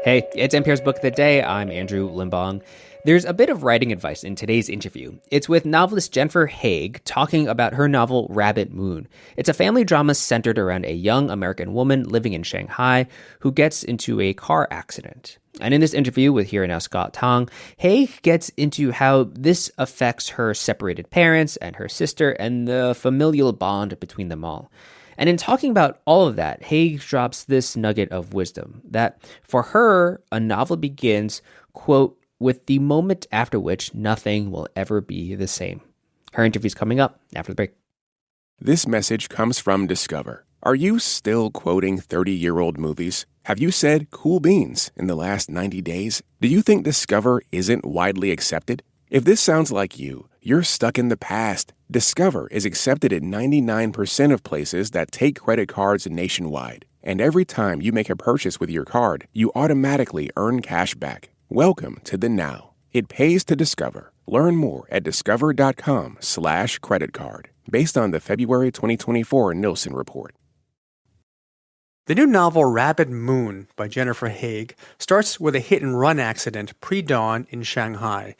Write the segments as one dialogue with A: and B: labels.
A: Hey, it's NPR's Book of the Day. I'm Andrew Limbong. There's a bit of writing advice in today's interview. It's with novelist Jennifer Haigh talking about her novel Rabbit Moon. It's a family drama centered around a young American woman living in Shanghai who gets into a car accident. And in this interview with Here and Now Scott Tong, Haigh gets into how this affects her separated parents and her sister and the familial bond between them all. And in talking about all of that, Haigh drops this nugget of wisdom that for her, a novel begins, quote, with the moment after which nothing will ever be the same. Her interview's coming up after the break.
B: This message comes from Discover. Are you still quoting 30-year-old movies? Have you said cool beans in the last 90 days? Do you think Discover isn't widely accepted? If this sounds like you, you're stuck in the past. Discover is accepted at 99% of places that take credit cards nationwide. And every time you make a purchase with your card, you automatically earn cash back. Welcome to the now. It pays to Discover. Learn more at discover.com/credit card, based on the February 2024 Nielsen report.
C: The new novel Rabbit Moon by Jennifer Haigh starts with a hit-and-run accident pre-dawn in Shanghai.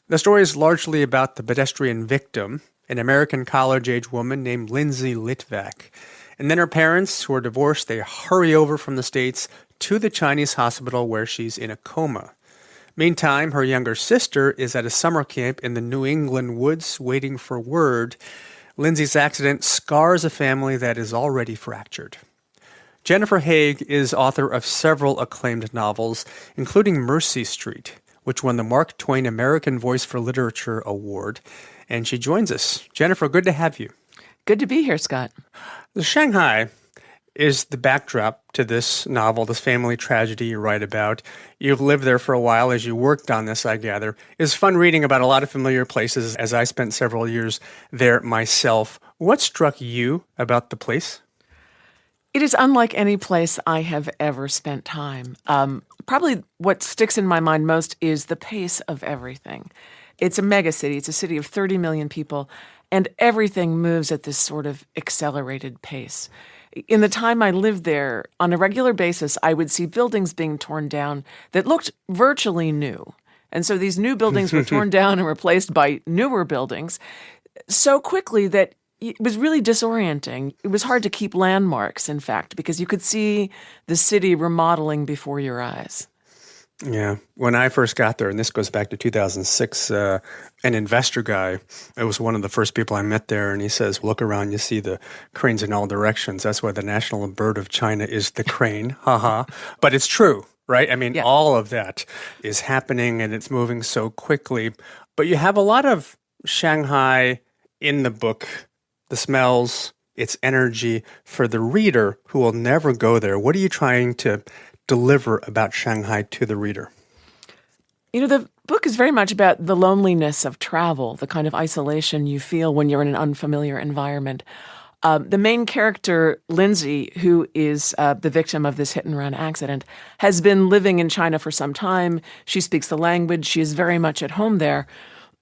C: The story is largely about the pedestrian victim, an American college-age woman named Lindsey. And then her parents, who are divorced, they hurry over from the States to the Chinese hospital where she's in a coma. Meantime, her younger sister is at a summer camp in the New England woods waiting for word. Lindsey's accident scars a family that is already fractured. Jennifer Haigh is author of several acclaimed novels, including Mercy Street, which won the Mark Twain American Voice for Literature Award. And she joins us. Jennifer, good to have you.
D: Good to be here, Scott.
C: Shanghai is the backdrop to this novel, this family tragedy you write about. You've lived there for a while as you worked on this, I gather. It's fun reading about a lot of familiar places, as I spent several years there myself. What struck you about the place?
D: It is unlike any place I have ever spent time. Probably what sticks in my mind most is the pace of everything. It's a megacity. It's a city of 30 million people, and everything moves at this sort of accelerated pace. In the time I lived there, on a regular basis, I would see buildings being torn down that looked virtually new. And so these new buildings were torn down and replaced by newer buildings so quickly that it was really disorienting. It was hard to keep landmarks, in fact, because you could see the city remodeling before your eyes.
C: Yeah. When I first got there, and this goes back to 2006, an investor guy, it was one of the first people I met there, and he says, look around, you see the cranes in all directions. That's why the national bird of China is the crane. Haha. But it's true, right? I mean, All of that is happening, and it's moving so quickly. But you have a lot of Shanghai in the book, the smells, its energy. For the reader who will never go there, what are you trying to deliver about Shanghai to the reader?
D: You know, the book is very much about the loneliness of travel, the kind of isolation you feel when you're in an unfamiliar environment. The main character, Lindsey, who is the victim of this hit-and-run accident, has been living in China for some time. She speaks the language. She is very much at home there.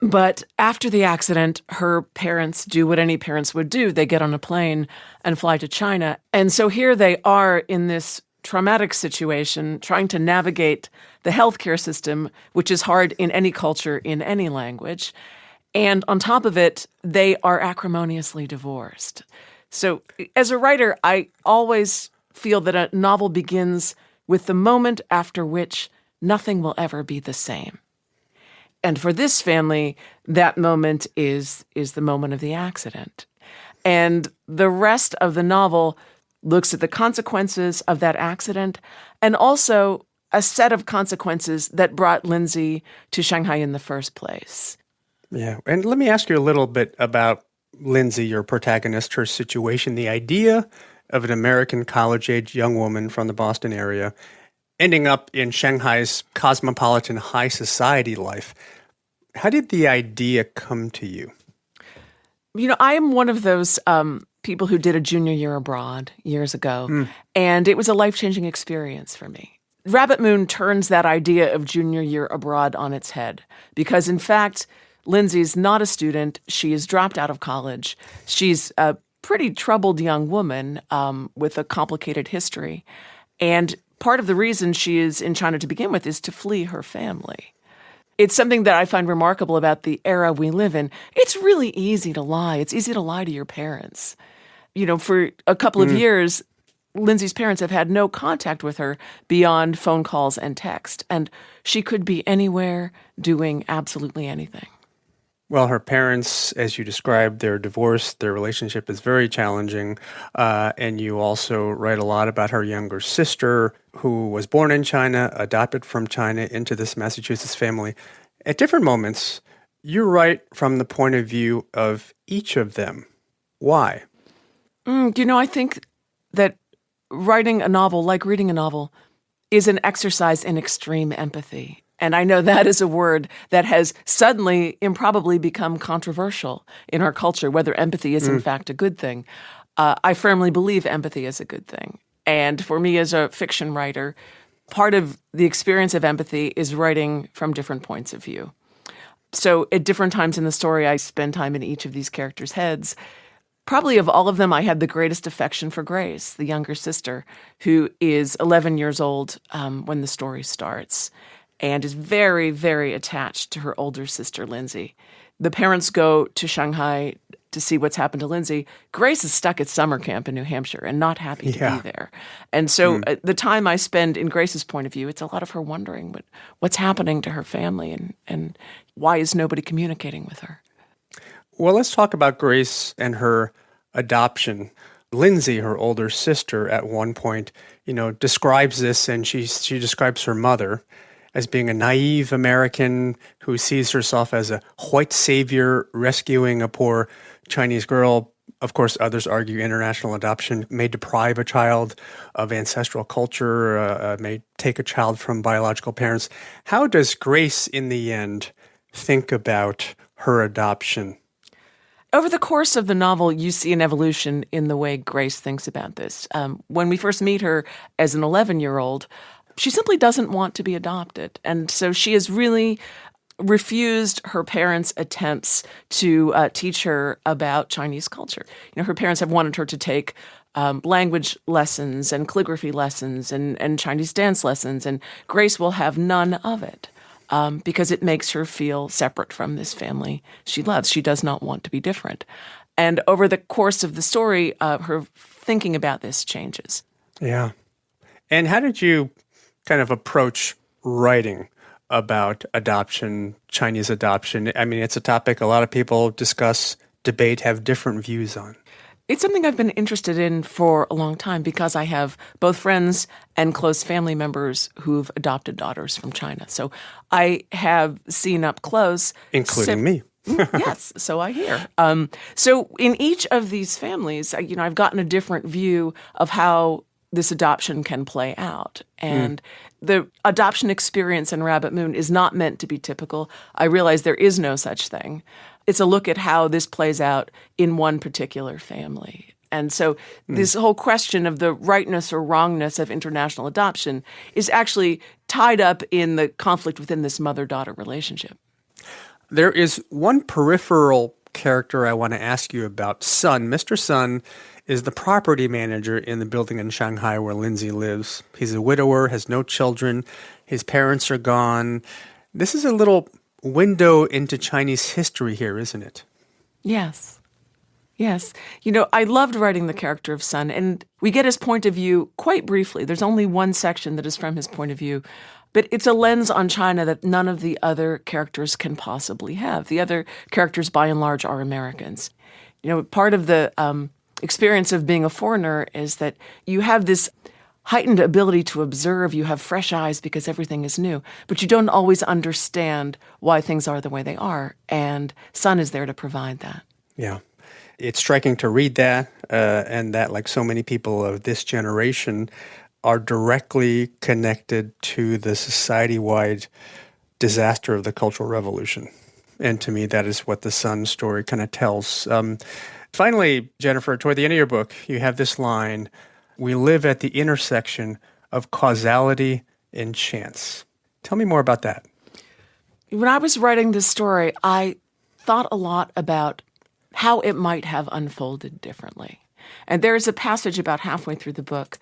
D: But after the accident, her parents do what any parents would do. They get on a plane and fly to China. And so here they are in this traumatic situation, trying to navigate the healthcare system, which is hard in any culture, in any language. And on top of it, they are acrimoniously divorced. So as a writer, I always feel that a novel begins with the moment after which nothing will ever be the same. And for this family, that moment is the moment of the accident. And the rest of the novel looks at the consequences of that accident and also a set of consequences that brought Lindsey to Shanghai in the first place.
C: Yeah. And let me ask you a little bit about Lindsey, your protagonist, her situation, the idea of an American college-age young woman from the Boston area ending up in Shanghai's cosmopolitan high society life. How did the idea come to you?
D: You know, I am one of those people who did a junior year abroad years ago, and it was a life-changing experience for me. Rabbit Moon turns that idea of junior year abroad on its head because, in fact, Lindsey's not a student. She has dropped out of college. She's a pretty troubled young woman with a complicated history. And part of the reason she is in China to begin with is to flee her family. It's something that I find remarkable about the era we live in. It's really easy to lie. It's easy to lie to your parents. For a couple of years, Lindsey's parents have had no contact with her beyond phone calls and text, and she could be anywhere doing absolutely anything.
C: Well, her parents, as you described, they're divorced. Their relationship is very challenging. And you also write a lot about her younger sister, who was born in China, adopted from China into this Massachusetts family. At different moments, you write from the point of view of each of them. Why?
D: I think that writing a novel, like reading a novel, is an exercise in extreme empathy. And I know that is a word that has suddenly, improbably become controversial in our culture, whether empathy is in fact a good thing. I firmly believe empathy is a good thing. And for me as a fiction writer, part of the experience of empathy is writing from different points of view. So at different times in the story, I spend time in each of these characters' heads. Probably of all of them, I had the greatest affection for Grace, the younger sister, who is 11 years old when the story starts, and is very, very attached to her older sister, Lindsey. The parents go to Shanghai to see what's happened to Lindsey. Grace is stuck at summer camp in New Hampshire and not happy to be there. And so the time I spend in Grace's point of view, it's a lot of her wondering what's happening to her family and why is nobody communicating with her.
C: Well, let's talk about Grace and her adoption. Lindsey, her older sister, at one point, describes this, and she describes her mother as being a naive American who sees herself as a white savior rescuing a poor Chinese girl. Of course, others argue international adoption may deprive a child of ancestral culture, may take a child from biological parents. How does Grace, in the end, think about her adoption?
D: Over the course of the novel, you see an evolution in the way Grace thinks about this. When we first meet her as an 11-year-old, she simply doesn't want to be adopted. And so she has really refused her parents' attempts to teach her about Chinese culture. Her parents have wanted her to take language lessons and calligraphy lessons and Chinese dance lessons, and Grace will have none of it because it makes her feel separate from this family she loves. She does not want to be different. And over the course of the story, her thinking about this changes.
C: Yeah. And how did you kind of approach writing about adoption, Chinese adoption? I mean, it's a topic a lot of people discuss, debate, have different views on.
D: It's something I've been interested in for a long time because I have both friends and close family members who've adopted daughters from China. So I have seen up close.
C: Including me.
D: Yes, so I hear. So in each of these families, I've gotten a different view of how this adoption can play out. And the adoption experience in Rabbit Moon is not meant to be typical. I realize there is no such thing. It's a look at how this plays out in one particular family. And so this whole question of the rightness or wrongness of international adoption is actually tied up in the conflict within this mother-daughter relationship.
C: There is one peripheral character I want to ask you about. Sun. Mr. Sun is the property manager in the building in Shanghai where Lindsey lives. He's a widower, has no children. His parents are gone. This is a little window into Chinese history here, isn't it?
D: Yes. Yes. I loved writing the character of Sun, and we get his point of view quite briefly. There's only one section that is from his point of view, but it's a lens on China that none of the other characters can possibly have. The other characters, by and large, are Americans. Part of the experience of being a foreigner is that you have this heightened ability to observe. You have fresh eyes because everything is new, but you don't always understand why things are the way they are, and Sun is there to provide that.
C: Yeah. It's striking to read that, and that, like so many people of this generation, are directly connected to the society-wide disaster of the Cultural Revolution. And to me, that is what the Sun story kind of tells. Finally, Jennifer, toward the end of your book, you have this line, "We live at the intersection of causality and chance." Tell me more about that.
D: When I was writing this story, I thought a lot about how it might have unfolded differently. And there's a passage about halfway through the book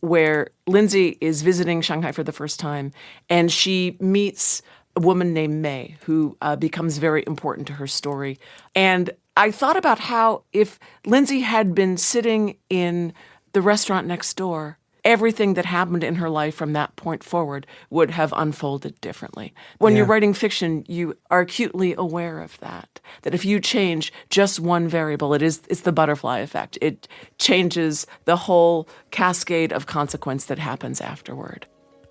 D: where Lindsey is visiting Shanghai for the first time, and she meets a woman named May, who becomes very important to her story. And I thought about how if Lindsey had been sitting in the restaurant next door, everything that happened in her life from that point forward would have unfolded differently. When you're writing fiction, you are acutely aware of that if you change just one variable, it's the butterfly effect. It changes the whole cascade of consequence that happens afterward.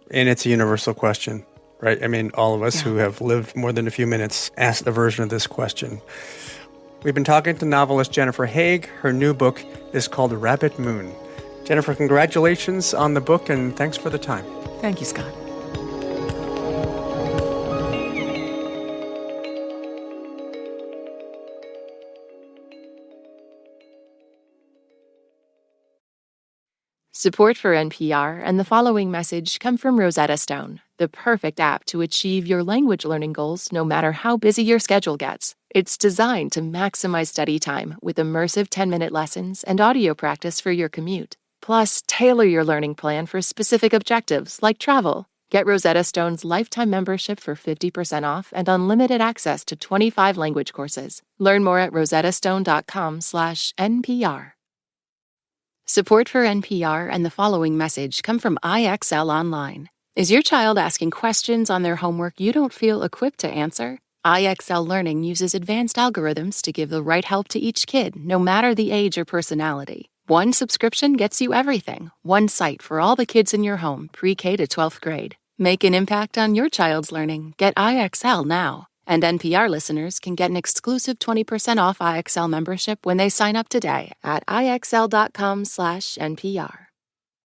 C: And it's a universal question, right? I mean, all of us who have lived more than a few minutes asked a version of this question. We've been talking to novelist Jennifer Haigh. Her new book is called Rabbit Moon. Jennifer, congratulations on the book, and thanks for the time.
D: Thank you, Scott.
E: Support for NPR and the following message come from Rosetta Stone, the perfect app to achieve your language learning goals no matter how busy your schedule gets. It's designed to maximize study time with immersive 10-minute lessons and audio practice for your commute. Plus, tailor your learning plan for specific objectives like travel. Get Rosetta Stone's lifetime membership for 50% off and unlimited access to 25 language courses. Learn more at rosettastone.com/NPR. Support for NPR and the following message come from IXL Online. Is your child asking questions on their homework you don't feel equipped to answer? IXL Learning uses advanced algorithms to give the right help to each kid, no matter the age or personality. One subscription gets you everything. One site for all the kids in your home, pre-K to 12th grade. Make an impact on your child's learning. Get IXL now. And NPR listeners can get an exclusive 20% off IXL membership when they sign up today at IXL.com/NPR.